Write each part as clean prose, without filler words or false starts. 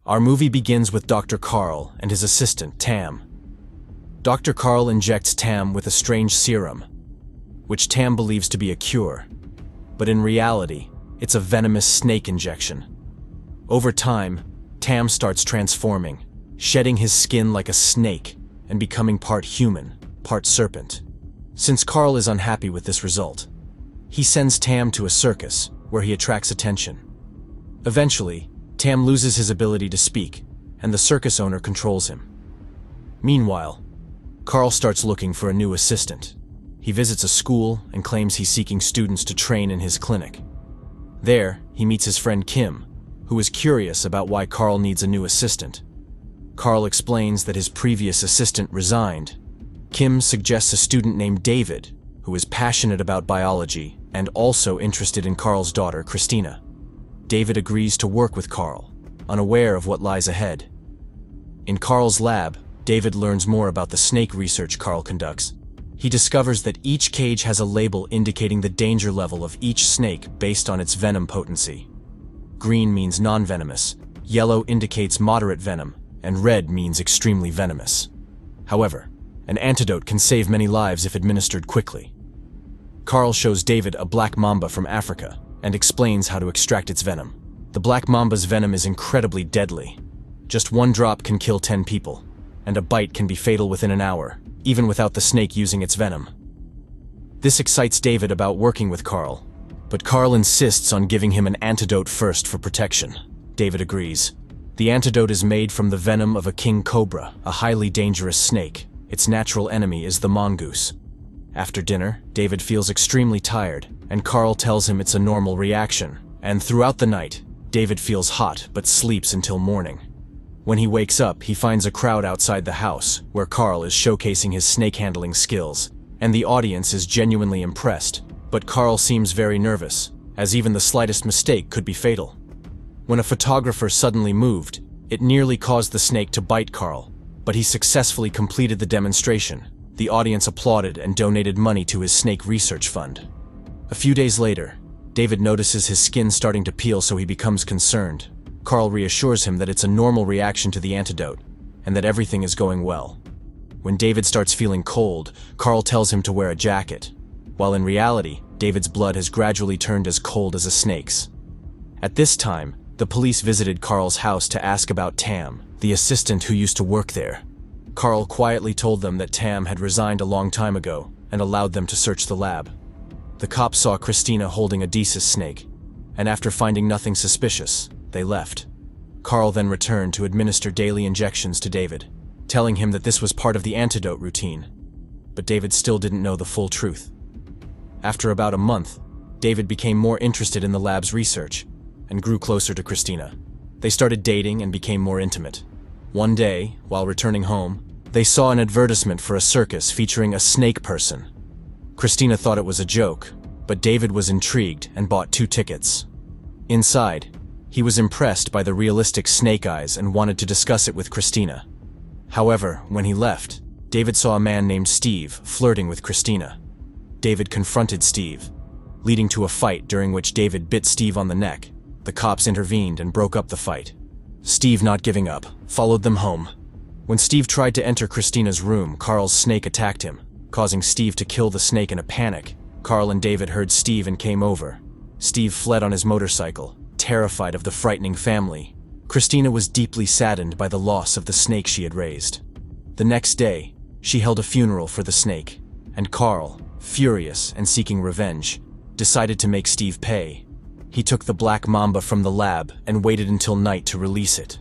Our movie begins with Dr. Carl and his assistant, Tam. Dr. Carl injects Tam with a strange serum, which Tam believes to be a cure, but in reality, it's a venomous snake injection. Over time, Tam starts transforming, shedding his skin like a snake and becoming part human, part serpent. Since Carl is unhappy with this result, he sends Tam to a circus where he attracts attention. Eventually, Tam loses his ability to speak, and the circus owner controls him. Meanwhile, Carl starts looking for a new assistant. He visits a school and claims he's seeking students to train in his clinic. There, he meets his friend Kim, who is curious about why Carl needs a new assistant. Carl explains that his previous assistant resigned. Kim suggests a student named David, who is passionate about biology and also interested in Carl's daughter, Christina. David agrees to work with Carl, unaware of what lies ahead. In Carl's lab, David learns more about the snake research Carl conducts. He discovers that each cage has a label indicating the danger level of each snake based on its venom potency. Green means non-venomous, yellow indicates moderate venom, and red means extremely venomous. However, an antidote can save many lives if administered quickly. Carl shows David a black mamba from Africa and explains how to extract its venom. The black mamba's venom is incredibly deadly. Just one drop can kill 10 people, and a bite can be fatal within an hour, even without the snake using its venom. This excites David about working with Carl, but Carl insists on giving him an antidote first for protection. David agrees. The antidote is made from the venom of a king cobra, a highly dangerous snake. Its natural enemy is the mongoose. After dinner, David feels extremely tired, and Carl tells him it's a normal reaction. And throughout the night, David feels hot but sleeps until morning. When he wakes up, he finds a crowd outside the house, where Carl is showcasing his snake handling skills, and the audience is genuinely impressed. But Carl seems very nervous, as even the slightest mistake could be fatal. When a photographer suddenly moved, it nearly caused the snake to bite Carl, but he successfully completed the demonstration. The audience applauded and donated money to his snake research fund. A few days later, David notices his skin starting to peel, so he becomes concerned. Carl reassures him that it's a normal reaction to the antidote, and that everything is going well. When David starts feeling cold, Carl tells him to wear a jacket, while in reality, David's blood has gradually turned as cold as a snake's. At this time, the police visited Carl's house to ask about Tam, the assistant who used to work there. Carl quietly told them that Tam had resigned a long time ago and allowed them to search the lab. The cops saw Christina holding a Desis snake, and after finding nothing suspicious, they left. Carl then returned to administer daily injections to David, telling him that this was part of the antidote routine. But David still didn't know the full truth. After about a month, David became more interested in the lab's research and grew closer to Christina. They started dating and became more intimate. One day, while returning home, they saw an advertisement for a circus featuring a snake person. Christina thought it was a joke, but David was intrigued and bought 2 tickets. Inside, he was impressed by the realistic snake eyes and wanted to discuss it with Christina. However, when he left, David saw a man named Steve flirting with Christina. David confronted Steve, leading to a fight during which David bit Steve on the neck. The cops intervened and broke up the fight. Steve, not giving up, followed them home. When Steve tried to enter Christina's room, Carl's snake attacked him, causing Steve to kill the snake in a panic. Carl and David heard Steve and came over. Steve fled on his motorcycle, terrified of the frightening family. Christina was deeply saddened by the loss of the snake she had raised. The next day, she held a funeral for the snake, and Carl, furious and seeking revenge, decided to make Steve pay. He took the black mamba from the lab and waited until night to release it.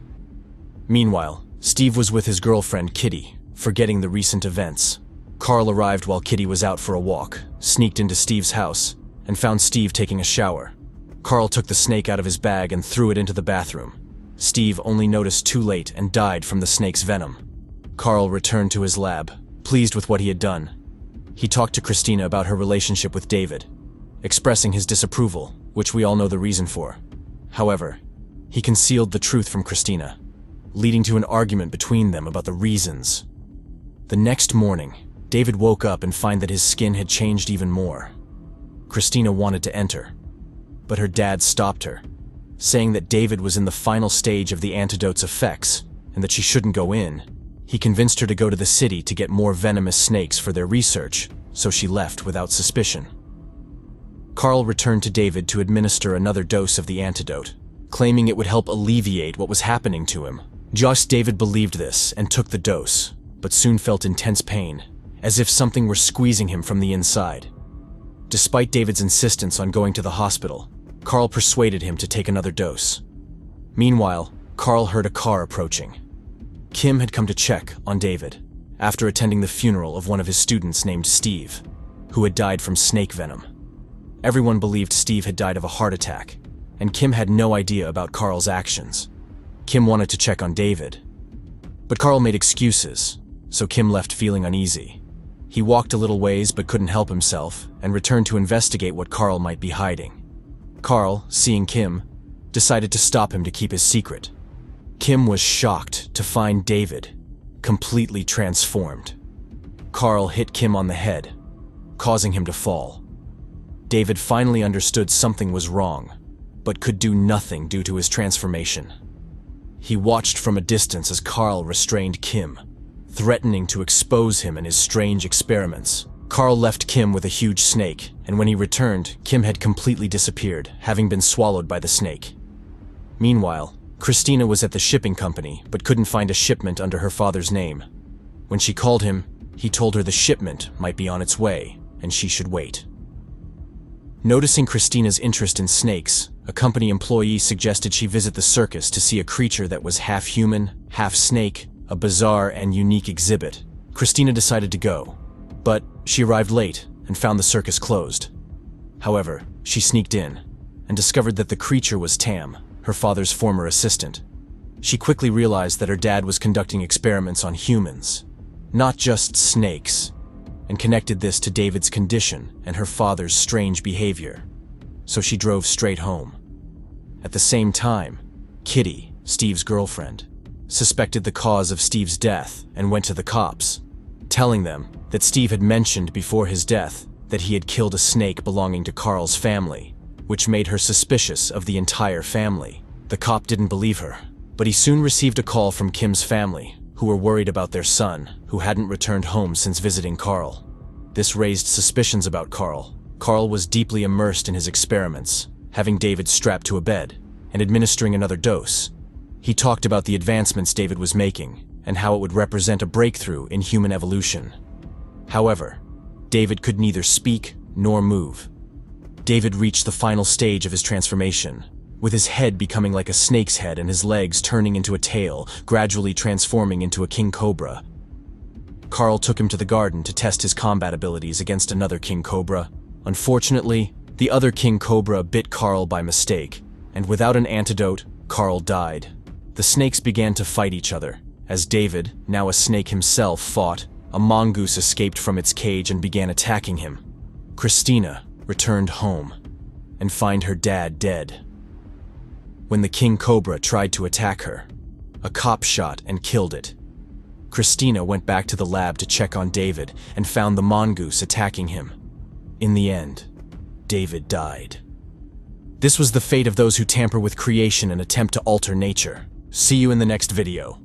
Meanwhile, Steve was with his girlfriend Kitty, forgetting the recent events. Carl arrived while Kitty was out for a walk, sneaked into Steve's house, and found Steve taking a shower. Carl took the snake out of his bag and threw it into the bathroom. Steve only noticed too late and died from the snake's venom. Carl returned to his lab, pleased with what he had done. He talked to Christina about her relationship with David, expressing his disapproval, which we all know the reason for. However, he concealed the truth from Christina, leading to an argument between them about the reasons. The next morning, David woke up and found that his skin had changed even more. Christina wanted to enter, but her dad stopped her. saying that David was in the final stage of the antidote's effects and that she shouldn't go in. He convinced her to go to the city to get more venomous snakes for their research, so she left without suspicion. Carl returned to David to administer another dose of the antidote, claiming it would help alleviate what was happening to him. David believed this and took the dose, but soon felt intense pain, as if something were squeezing him from the inside. Despite David's insistence on going to the hospital, Carl persuaded him to take another dose. Meanwhile, Carl heard a car approaching. Kim had come to check on David after attending the funeral of one of his students named Steve, who had died from snake venom. Everyone believed Steve had died of a heart attack, and Kim had no idea about Carl's actions. Kim wanted to check on David, but Carl made excuses, so Kim left feeling uneasy. He walked a little ways but couldn't help himself and returned to investigate what Carl might be hiding. Carl, seeing Kim, decided to stop him to keep his secret. Kim was shocked to find David completely transformed. Carl hit Kim on the head, causing him to fall. David finally understood something was wrong, but could do nothing due to his transformation. He watched from a distance as Carl restrained Kim, threatening to expose him and his strange experiments. Carl left Kim with a huge snake, and when he returned, Kim had completely disappeared, having been swallowed by the snake. Meanwhile, Christina was at the shipping company, but couldn't find a shipment under her father's name. When she called him, he told her the shipment might be on its way, and she should wait. Noticing Christina's interest in snakes, a company employee suggested she visit the circus to see a creature that was half human, half snake, a bizarre and unique exhibit. Christina decided to go, but she arrived late and found the circus closed. However, she sneaked in and discovered that the creature was Tam, her father's former assistant. She quickly realized that her dad was conducting experiments on humans, not just snakes, and connected this to David's condition and her father's strange behavior. So she drove straight home. At the same time, Kitty, Steve's girlfriend, suspected the cause of Steve's death and went to the cops, telling them that Steve had mentioned before his death that he had killed a snake belonging to Carl's family, which made her suspicious of the entire family. The cop didn't believe her, but he soon received a call from Kim's family, who were worried about their son, who hadn't returned home since visiting Carl. This raised suspicions about Carl. Carl was deeply immersed in his experiments, having David strapped to a bed and administering another dose. He talked about the advancements David was making and how it would represent a breakthrough in human evolution. However, David could neither speak nor move. David reached the final stage of his transformation, with his head becoming like a snake's head and his legs turning into a tail, gradually transforming into a king cobra. Carl took him to the garden to test his combat abilities against another king cobra. Unfortunately, the other king cobra bit Carl by mistake, and without an antidote, Carl died. The snakes began to fight each other. As David, now a snake himself, fought, a mongoose escaped from its cage and began attacking him. Christina returned home and found her dad dead. When the king cobra tried to attack her, a cop shot and killed it. Christina went back to the lab to check on David and found the mongoose attacking him. In the end, David died. This was the fate of those who tamper with creation and attempt to alter nature. See you in the next video.